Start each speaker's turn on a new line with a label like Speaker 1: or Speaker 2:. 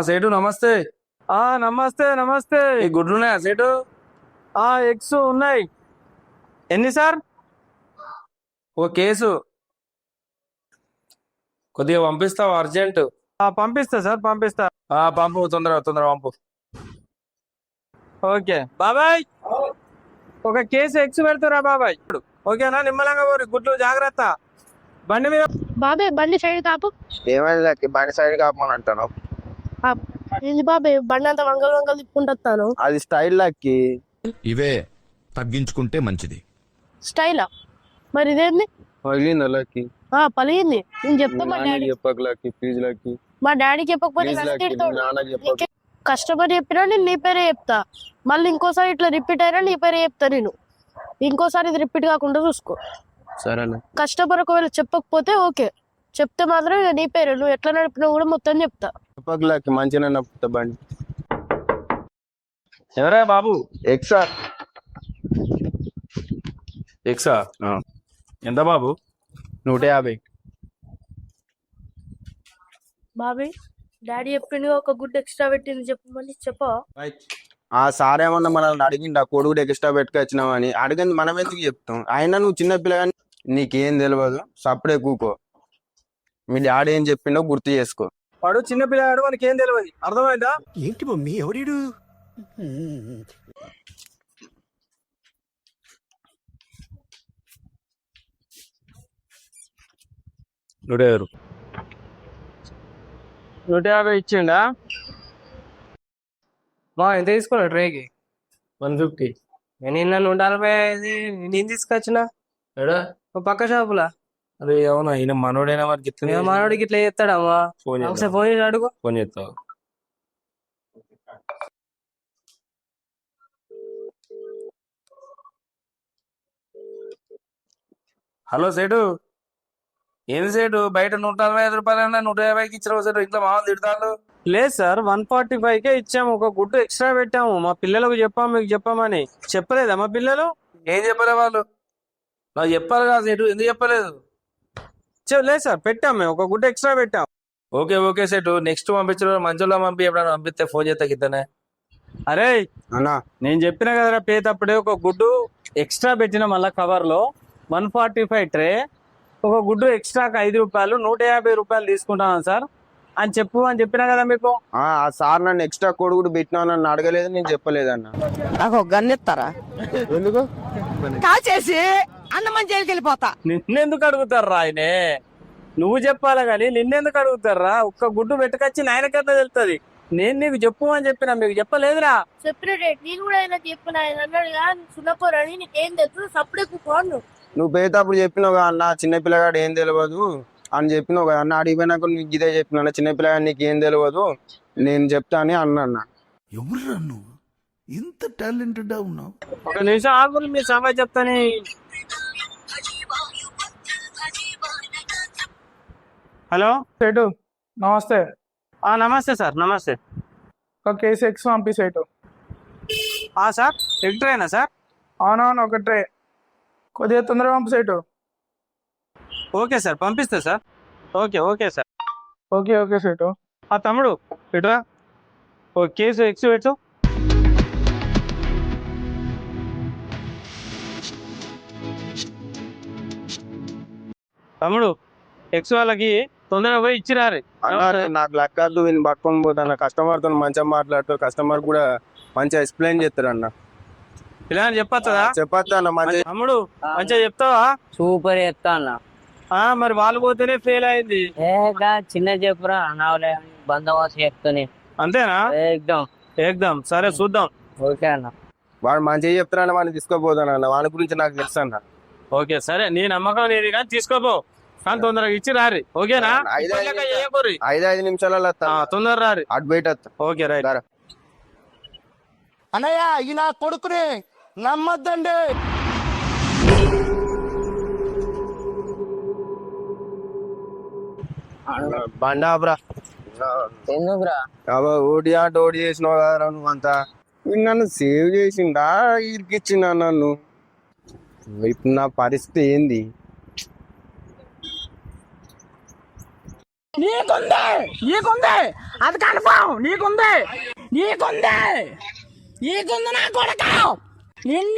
Speaker 1: సేటు నమస్తే.
Speaker 2: నమస్తే నమస్తే.
Speaker 1: ఈ గుడ్లు ఉన్నాయా సేటు?
Speaker 2: ఎగ్స్ ఉన్నాయి. ఎన్ని సార్?
Speaker 1: ఓ కేసు కొద్దిగా పంపిస్తావు అర్జెంట్.
Speaker 2: పంపిస్తా సార్, పంపిస్తా.
Speaker 1: పంపు, తొందరగా పంపు.
Speaker 2: ఓకే బాబాయ్, ఒక కేసు ఎగ్స్ పెడుతురా బాబాయ్. ఓకేనా? నిమ్మలంగా పోరి, గుడ్లు జాగ్రత్త. బండి మీద
Speaker 3: బాబాయ్ బండి సైడ్ కాపు.
Speaker 4: ఏమైంది బండి సైడ్ కాపమని అంటాను?
Speaker 3: ఏంది బాబాయ్ బండి అంతా వంగలు వంగలు తిప్పుకుంటాను.
Speaker 4: అది స్టైల్ లక్కి.
Speaker 5: ఇవే తగ్గించుకుంటే మంచిది.
Speaker 3: స్టైలా? మరి ఇదేంది?
Speaker 4: పగిలింది లక్కి.
Speaker 3: పలిగింది. నేను చెప్తా మా డాడీ.
Speaker 4: చెప్పకు లక్కి, ప్లీజ్ లక్కి.
Speaker 3: మా డాడీకి చెప్పకపోతే
Speaker 4: నాన్నకి చెప్పకు.
Speaker 3: కస్టమర్ చెప్పినా నేను నీ పేరే చెప్తా. మళ్ళీ ఇంకోసారి ఇట్లా రిపీట్ అయినా నీ పేరే చెప్తా. నేను ఇంకోసారి ఇది రిపీట్ కాకుండా చూసుకో.
Speaker 4: సరేనా?
Speaker 3: కస్టమర్ ఒకవేళ చెప్పకపోతే ఓకే, చెప్తే మాత్రం ఇక నీ పేరు నువ్వు ఎట్లా నడిపినా కూడా మొత్తం చెప్తా.
Speaker 4: చెప్పకు లక్కి, మంచిగా నడుపుతా బండి.
Speaker 1: ఎవరా బాబు?
Speaker 4: ఎక్సా.
Speaker 1: ఎక్సా? ఎంత బాబు?
Speaker 4: 150.
Speaker 3: బాబాయ్ డాడీ చెప్పిండు ఒక గుడ్ ఎక్స్ట్రా పెట్టింది చెప్పమని చెప్పా.
Speaker 4: ఆ సార్ ఏమన్నా మనల్ని అడిగిండు, ఆ కొడుకు ఎక్స్ట్రా పెట్టుకొచ్చినామని. అడిగింది మనం ఎందుకు చెప్తాం? అయినా నువ్వు చిన్న పిల్లగాని, నీకేం తెలియదు, సప్పుడే కూకో. మీ డాడీ ఏం చెప్పిండో గుర్తు చేసుకో.
Speaker 2: వాడు చిన్న పిల్లగాడు, మనకి ఏం తెలియదు. అర్థమైందా?
Speaker 5: ఏంటి మమ్మీ ఎవరీడు?
Speaker 1: నూడెవరు?
Speaker 2: 150 ఇచ్చిండా? ఎంత తీసుకున్నాడు ట్రేకి?
Speaker 1: 150.
Speaker 2: నేను నిన్న 140 నేను తీసుకొచ్చిన
Speaker 1: ఎడా?
Speaker 2: పక్క షాపులా.
Speaker 1: అరే అవునా, ఈయన మనోడైనా మరి గిట్ల
Speaker 3: మనోడికి ఇట్లా చేస్తాడమ్మా.
Speaker 1: ఫోన్
Speaker 3: ఒకసారి ఫోన్ చేసి అడుగు.
Speaker 1: ఫోన్ చేస్తావు. హలో సేటు, ఏంది సేటు బయట 145 రూపాయలన్నా 150కి ఇచ్చిన సేటు, ఇట్లా మామూలు తిడతాను.
Speaker 2: లేదు సార్, 145కే ఇచ్చాము. ఒక గుడ్డు ఎక్స్ట్రా పెట్టాము. మా పిల్లలకు చెప్పాము, మీకు చెప్పామని. చెప్పలేదా మా పిల్లలు?
Speaker 1: ఏం చెప్పలే వాళ్ళు? నాకు చెప్పాలి కదా సేటు, ఎందుకు చెప్పలేదు?
Speaker 2: లేదు సార్, పెట్టాము మేము. ఒక గుడ్డు ఎక్స్ట్రా పెట్టాము.
Speaker 1: ఓకే సేటు, నెక్స్ట్ పంపించిన మంచోళ్ళ పంపి, ఎప్పుడైనా పంపిస్తే ఫోన్ చేస్తా గిద్దనే.
Speaker 2: అరే
Speaker 4: అన్నా,
Speaker 2: నేను చెప్పిన కదరా పేతప్పుడే, ఒక గుడ్డు ఎక్స్ట్రా పెట్టిన మళ్ళా కవర్ లో 145 ట్రే. ఒక గుడ్డు ఎక్స్ట్రాకి 5 రూపాయలు, 150 రూపాయలు తీసుకుంటాను సార్ అని చెప్పినా కదా మీకు.
Speaker 4: ఆ సార్ నన్ను ఎక్స్ట్రా కొడుకు పెట్టినా నన్ను అడగలేదు, నేను చెప్పలేదన్నా.
Speaker 6: నాకు ఒక గన్ ఇస్తారా?
Speaker 4: ఎందుకు?
Speaker 6: కాచేసి అన్నమని జైలుకి వెళ్ళిపోతా.
Speaker 2: నిన్నెందుకు అడుగుతారా ఆయనే? నువ్వు చెప్పాలి కానీ నిన్నెందుకు అడుగుతారా? ఒక్క గుడ్డు పెట్టుకొచ్చి నాయనకన్నా తెలుస్తుంది. నేను నీకు చెప్పు అని చెప్పినా, మీకు చెప్పలేదురా?
Speaker 3: చెప్పిన రేట్ నేను కూడా ఆయన చెప్పిన. ఆయన అన్నాడు కానీ సున్నపోరని నీకేం తెలుసు, సప్పుడే కూకోను.
Speaker 4: నువ్వు పేతప్పుడు చెప్పినావు అన్న, చిన్నపిల్లగాడు ఏం తెలియదు అని చెప్పినావు కదా అన్న. అడిగిపోయినాక నీకు ఇదే చెప్పినా, చిన్నపిల్లగాడు నీకు ఏం తెలియదు, నేను చెప్తా అని అన్నా.
Speaker 5: ఎవరురా నువ్వు ఇంత టాలెంటెడ్ ఉన్నావు?
Speaker 2: ఒక నిమిషం ఆగులు, మీ సంగతి చెప్తాని. హలో
Speaker 7: సేటు నమస్తే.
Speaker 2: నమస్తే సార్, నమస్తే.
Speaker 7: ఒక కేసు ఎగ్స్ పంపి సేటు.
Speaker 2: సార్ ఎగ్ ట్రేనా సార్?
Speaker 7: అవునవును, ఒక ట్రే. కొద్దిగా తొందరగా పంపు సేటు.
Speaker 2: ఓకే సార్, పంపిస్తా సార్. Okay sir.
Speaker 7: ఓకే సేటు.
Speaker 2: తమ్ముడు ఇటురా, ఓ కేసు ఎగ్స్ పెట్టు. తమ్ముడు ఎగ్స్ వాళ్ళకి తొందరగా పోయి ఇచ్చిరారు.
Speaker 4: నాకు లెక్కలు వీళ్ళు పట్టుకొని పోతాను. కస్టమర్ తో మంచిగా మాట్లాడుతారు, కస్టమర్ కూడా మంచిగా ఎక్స్ప్లెయిన్ చేస్తారు అన్న.
Speaker 2: ఇలా చెప్పొచ్చా?
Speaker 4: చెప్పొచ్చు అన్న. మంచిగా
Speaker 2: తమ్ముడు మంచిగా చెప్తావా?
Speaker 6: సూపర్ చెప్తా అన్న.
Speaker 2: మరి వాళ్ళు పోతేనే ఫెయిల్ అయింది.
Speaker 6: చిన్న చెప్పురా అన్నావులే, బందోబస్తు చెప్తానే.
Speaker 2: అంతేనా? ఏకదం సరే, చూద్దాం.
Speaker 6: ఓకే అన్న.
Speaker 4: వాడు మంచిగా చెప్తారన్న, వాడిని తీసుకోపోతాను అన్న. వాడి గురించి నాకు తెలుసు అన్న.
Speaker 2: ఓకే సరే, నీ నమ్మకం నీది కానీ తీసుకోపో, కానీ తొందరగా ఇచ్చి రారి. ఓకేనా?
Speaker 4: 5 నిమిషాలలో
Speaker 2: తొందర రారి,
Speaker 4: అటు బయట.
Speaker 2: Okay right.
Speaker 6: అన్నయ్య ఈ నా కొడుకుని నమ్మద్దండి.
Speaker 4: బండాబ్రా,
Speaker 6: ఎందుకురా?
Speaker 4: ఓడి ఆట ఓడి చేసినావు కదా నువ్వు అంతా. నన్ను సేవ్ చేసిండా, ఇరికిచ్చిండా నన్ను? ఇప్పుడు నా పరిస్థితి ఏంది?
Speaker 8: నీకుంది నీకుంది అది కన్ఫర్మ్ నీకుంది నీకుంది నీకుంది నా కొడక